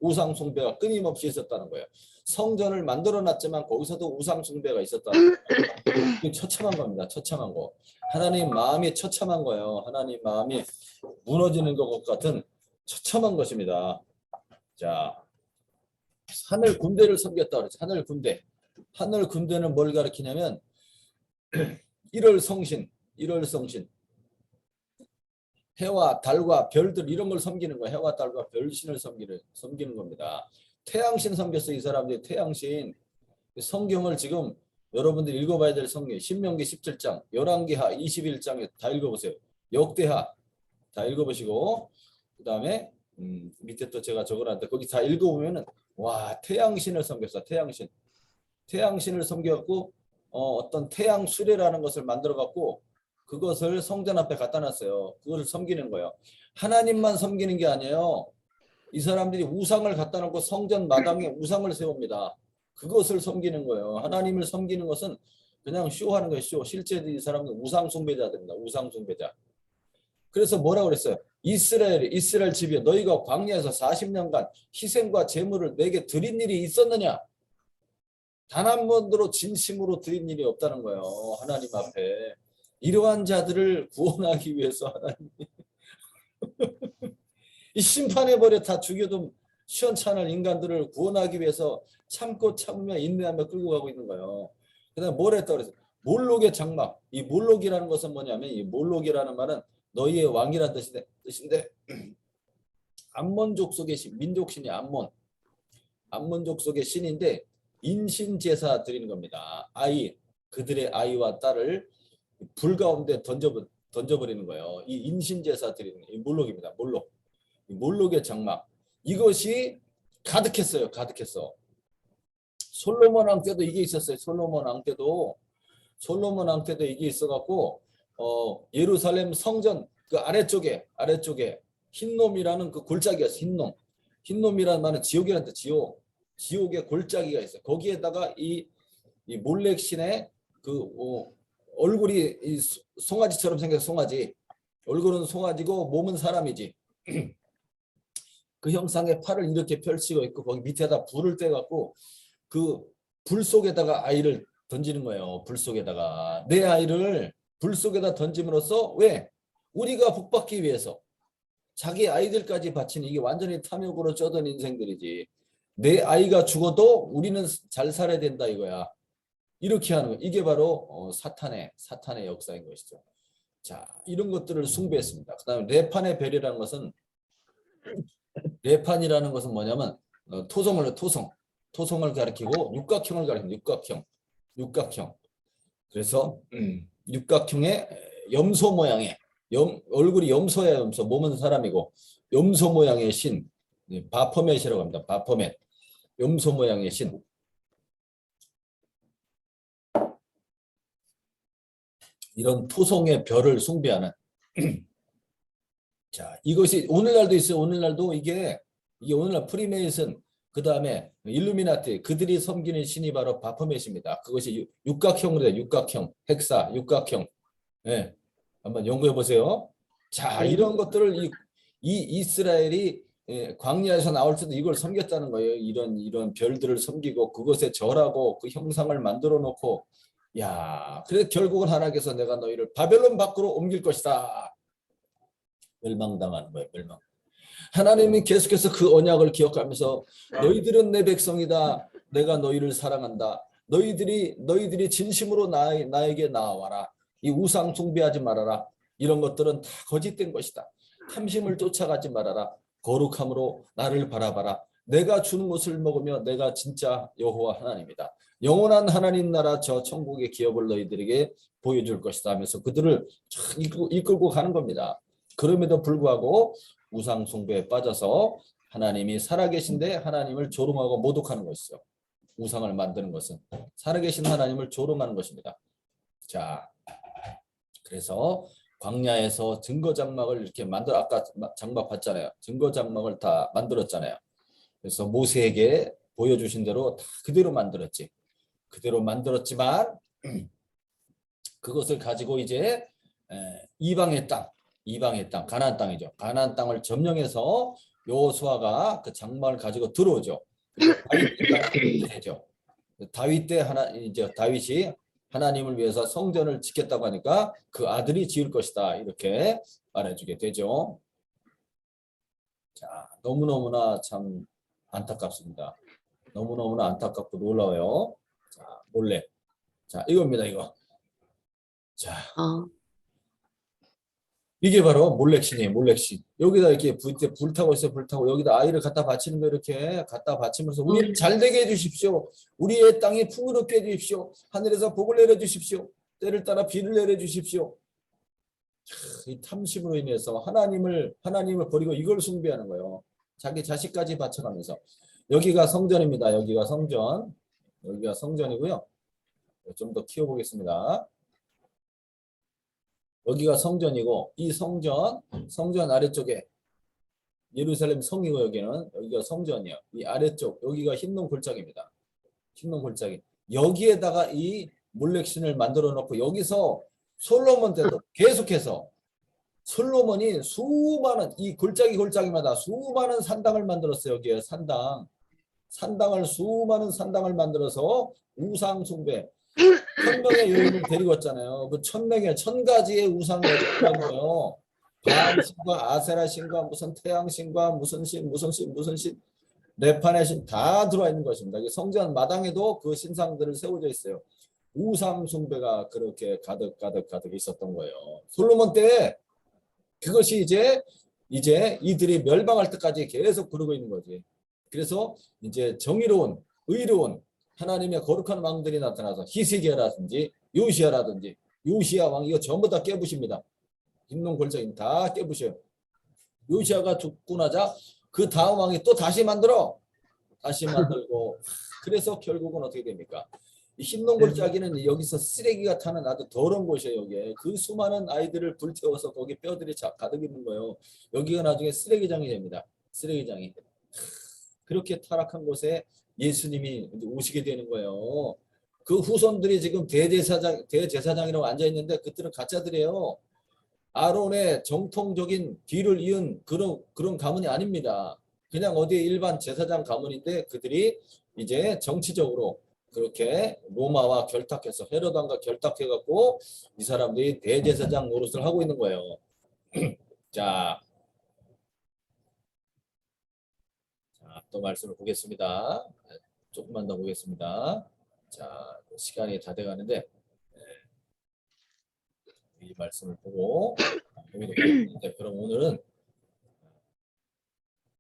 우상 숭배가 끊임없이 있었다는 거예요. 성전을 만들어 놨지만 거기서도 우상 숭배가 있었다는 거예요. 처참한 겁니다. 처참한 거. 하나님 마음이 처참한 거예요. 하나님 마음이 무너지는 것 같은 처참한 것입니다. 자, 하늘 군대를 섬겼다 그랬죠. 하늘 군대. 하늘 군대는 뭘 가리키냐면 1월 성신. 해와 달과 별들 이런 걸 섬기는 거예요. 해와 달과 별신을 섬기는 겁니다. 태양신 섬겼어요. 이 사람들이 태양신. 성경을 지금 여러분들이 읽어봐야 될 성경. 신명기 17장, 열왕기하 21장에 다 읽어보세요. 역대하 다 읽어보시고 그 다음에 밑에 또 제가 적어놨는데 거기 다 읽어보면은 와 태양신을 섬겼어. 태양신을 섬겨갖고 어떤 태양 수레라는 것을 만들어갖고 그것을 성전 앞에 갖다 놨어요. 그것을 섬기는 거예요. 하나님만 섬기는 게 아니에요. 이 사람들이 우상을 갖다 놓고 성전 마당에 우상을 세웁니다. 그것을 섬기는 거예요. 하나님을 섬기는 것은 그냥 쇼하는 거예요. 쇼. 실제 이 사람은 우상 숭배자들입니다. 우상 숭배자. 그래서 뭐라고 그랬어요? 이스라엘 집이여 너희가 광야에서 40년간 희생과 제물을 내게 드린 일이 있었느냐? 단 한 번도 진심으로 드린 일이 없다는 거예요. 하나님 앞에. 이러한 자들을 구원하기 위해서 하나님이 이 심판해버려 다 죽여도 시원찮을 인간들을 구원하기 위해서 참고 참으며 인내하며 끌고 가고 있는 거예요. 그 다음에 뭘 했다고 그랬어요? 몰록의 장막. 이 몰록이라는 것은 뭐냐면 이 몰록이라는 말은 너희의 왕이라는 뜻인데 암몬 족속의 신, 민족신이 암몬 족속의 신인데 인신 제사 드리는 겁니다. 그들의 아이와 딸을 불 가운데 던져버리는 거예요. 이 인신 제사 드리는 이 몰록입니다. 몰록의 장막. 이것이 가득했어요. 솔로몬 왕 때도 이게 있었어요. 솔로몬 왕 때도 이게 있어갖고 예루살렘 성전 그 아래쪽에 흰놈이라는 그 골짜기였어요. 흰놈이라는 말은 지옥이라는 뜻. 지옥의 골짜기가 있어요. 거기에다가 이 몰렉 신의 그 얼굴이 이 송아지처럼 생겨서 송아지. 얼굴은 송아지고 몸은 사람이지. 그 형상의 팔을 이렇게 펼치고 있고 거기 밑에다 불을 떼갖고 그 불 속에다가 아이를 던지는 거예요. 불 속에다가 내 아이를 불 속에다 던짐으로써 왜? 우리가 복받기 위해서 자기 아이들까지 바치는 이게 완전히 탐욕으로 쩌든 인생들이지. 내 아이가 죽어도 우리는 잘 살아야 된다 이거야. 이렇게 하는 거. 이게 바로 사탄의 역사인 것이죠. 자, 이런 것들을 숭배했습니다. 그다음에 레판의 별이라는 것은 뭐냐면 토성을 가리키고 육각형을 가리킵니다. 육각형. 그래서 육각형의 염소 모양의 얼굴이 염소야 염소, 몸은 사람이고 염소 모양의 신 바포멧이라고 합니다. 바포멧. 염소 모양의 신. 이런 토성의 별을 숭배하는 자, 이것이 오늘날도 있어요. 오늘날도 이게 오늘날 프리메이슨 그다음에 일루미나티 그들이 섬기는 신이 바로 바포멧입니다. 그것이 육각형으로 돼요. 육각형, 헥사, 육각형. 네, 한번 연구해 보세요. 자, 이런 것들을 이 이스라엘이 광야에서 나올 때도 이걸 섬겼다는 거예요. 이런 별들을 섬기고 그것에 절하고 그 형상을 만들어 놓고 야, 그래서 결국은 하나님께서 내가 너희를 바벨론 밖으로 옮길 것이다. 멸망당하는 거예요. 멸망. 하나님이 계속해서 그 언약을 기억하면서 너희들은 내 백성이다. 내가 너희를 사랑한다. 너희들이 진심으로 나에게 나와라. 이 우상 숭배하지 말아라. 이런 것들은 다 거짓된 것이다. 탐심을 쫓아가지 말아라. 거룩함으로 나를 바라봐라. 내가 주는 것을 먹으며 내가 진짜 여호와 하나님이다. 영원한 하나님 나라 저 천국의 기업을 너희들에게 보여줄 것이다 하면서 그들을 이끌고 가는 겁니다. 그럼에도 불구하고 우상 숭배에 빠져서 하나님이 살아계신데 하나님을 조롱하고 모독하는 것이죠. 우상을 만드는 것은 살아계신 하나님을 조롱하는 것입니다. 자, 그래서 광야에서 증거장막을 이렇게 만들어, 아까 장막 봤잖아요. 증거장막을 다 만들었잖아요. 그래서 모세에게 보여주신 대로 다 그대로 만들었지. 그대로 만들었지만 그것을 가지고 이제 이방의 땅, 가나안 땅이죠. 가나안 땅을 점령해서 여호수아가 그 장막을 가지고 들어오죠. 다윗 때 다윗이 하나님을 위해서 성전을 짓겠다고 하니까 그 아들이 지을 것이다. 이렇게 말해주게 되죠. 자, 너무너무나 참 안타깝습니다. 너무너무나 안타깝고 놀라워요. 자, 몰래. 자, 이겁니다, 이거. 자, 이게 바로 몰렉신이에요, 몰렉신. 여기다 이렇게 불타고 있어요, 불타고. 여기다 아이를 갖다 바치는 거 이렇게 갖다 바치면서 우리를 잘 되게 해주십시오. 우리의 땅이 풍요롭게 해주십시오. 하늘에서 복을 내려주십시오. 때를 따라 비를 내려주십시오. 이 탐심으로 인해서 하나님을 버리고 이걸 숭배하는 거예요. 자기 자식까지 바쳐가면서. 여기가 성전입니다. 여기가 성전. 여기가 성전이고요. 좀 더 키워보겠습니다. 여기가 성전이고 이 성전 아래쪽에 예루살렘 성이고 여기가 성전이에요. 이 아래쪽 여기가 흰놈 골짜기입니다. 흰놈 골짜기. 여기에다가 이 몰렉신을 만들어 놓고 여기서 솔로몬 때도 계속해서 솔로몬이 수많은 이 골짜기마다 수많은 산당을 만들었어요. 여기에 수많은 산당을 만들어서 우상 숭배 1000명의 여인을 데리고 왔잖아요. 그 1000가지의 우상을 데리고 왔어요. 바알 신과 아세라 신과 무슨 태양 신과 무슨 신 레판의 신 다 들어와 있는 것입니다. 성전 마당에도 그 신상들을 세워져 있어요. 우상 숭배가 그렇게 가득 있었던 거예요. 솔로몬 때 그것이 이제 이들이 멸망할 때까지 계속 그러고 있는 거지. 그래서 이제 정의로운 의로운 하나님의 거룩한 왕들이 나타나서 히스기야라든지 요시야 왕 이거 전부 다 깨부십니다. 흰놈 골짜기 다 깨부셔요. 요시야가 죽고 나자 그 다음 왕이 또 다시 만들고 그래서 결국은 어떻게 됩니까? 이 흰놈 골짜기는 여기서 쓰레기가 타는 아주 더러운 곳이에요. 여기에 그 수많은 아이들을 불태워서 거기 뼈들이 가득 있는 거예요. 여기가 나중에 쓰레기장이 됩니다. 쓰레기장이. 그렇게 타락한 곳에 예수님이 오시게 되는 거예요. 그 후손들이 지금 대제사장이라고 앉아 있는데 그들은 가짜들이에요. 아론의 정통적인 뒤를 이은 그런 가문이 아닙니다. 그냥 어디에 일반 제사장 가문인데 그들이 이제 정치적으로 그렇게 로마와 결탁해서 헤롯 왕과 결탁해갖고 이 사람들이 대제사장 노릇을 하고 있는 거예요. 자, 또 말씀을 보겠습니다. 조금만 더 보겠습니다. 자, 시간이 다 돼가는데 이 말씀을 보고 그럼 오늘은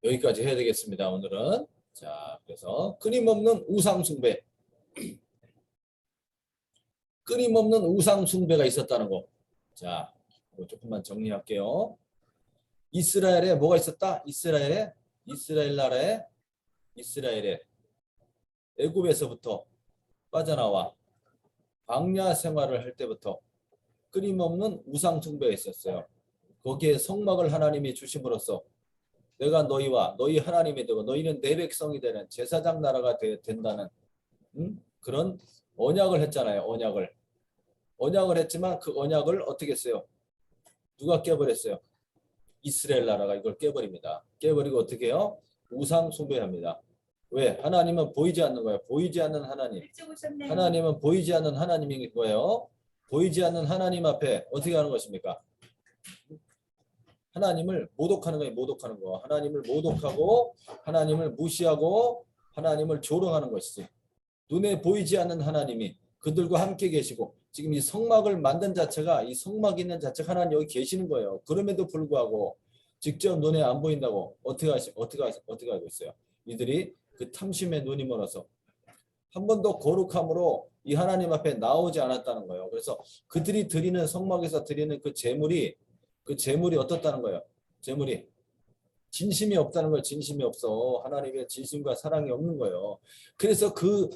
여기까지 해야 되겠습니다. 오늘은 자, 그래서 끊임없는 우상 숭배가 있었다는 거. 자, 조금만 정리할게요. 이스라엘에 뭐가 있었다? 이스라엘에 애굽에서부터 빠져나와 광야 생활을 할 때부터 끊임없는 우상 숭배가 있었어요. 거기에 성막을 하나님이 주심으로써 내가 너희와 너희 하나님이 되고 너희는 내 백성이 되는 제사장 나라가 된다는 그런 언약을 했잖아요. 언약을 했지만 그 언약을 어떻게 했어요? 누가 깨버렸어요? 이스라엘 나라가 이걸 깨버립니다. 깨버리고 어떻게 해요? 우상 숭배합니다. 왜? 하나님은 보이지 않는 거예요. 보이지 않는 하나님. 하나님은 보이지 않는 하나님인 거예요. 보이지 않는 하나님 앞에 어떻게 하는 것입니까? 하나님을 모독하는 거예요. 모독하는 거. 하나님을 모독하고 하나님을 무시하고 하나님을 조롱하는 것이지. 눈에 보이지 않는 하나님이 그들과 함께 계시고 지금 이 성막을 만든 자체가 이 성막이 있는 자체가 하나님 여기 계시는 거예요. 그럼에도 불구하고 직접 눈에 안 보인다고 어떻게 알고 있어요? 이들이 그 탐심에 눈이 멀어서 한 번도 거룩함으로 이 하나님 앞에 나오지 않았다는 거예요. 그래서 그들이 드리는 성막에서 드리는 그 제물이 어떻다는 거예요? 제물이 진심이 없다는 거예요. 진심이 없어. 하나님의 진심과 사랑이 없는 거예요. 그래서 그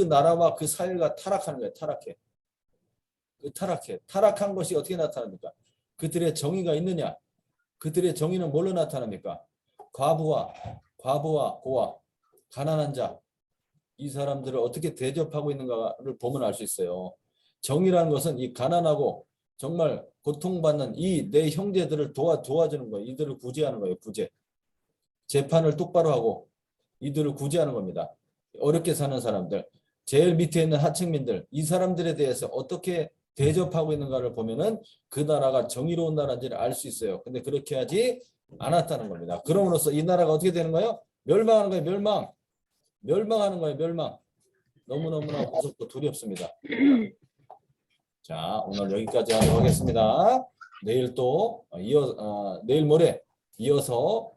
나라와 그 사회가 타락하는 거예요. 타락해. 타락한 것이 어떻게 나타납니까? 그들의 정의가 있느냐? 그들의 정의는 뭘로 나타납니까? 과부와 고아, 가난한 자, 이 사람들을 어떻게 대접하고 있는가를 보면 알 수 있어요. 정의라는 것은 이 가난하고 정말 고통받는 이 내 형제들을 도와주는 거예요. 이들을 구제하는 거예요. 구제. 재판을 똑바로 하고 이들을 구제하는 겁니다. 어렵게 사는 사람들, 제일 밑에 있는 하층민들, 이 사람들에 대해서 어떻게 대접하고 있는가를 보면은 그 나라가 정의로운 나라인지를 알 수 있어요. 근데 그렇게 하지 않았다는 겁니다. 그럼으로써 이 나라가 어떻게 되는 거예요? 멸망하는 거예요. 멸망하는 거예요. 멸망. 너무너무나 무섭고 두렵습니다. 자, 오늘 여기까지 하도록 하겠습니다. 내일 또 내일 모레 이어서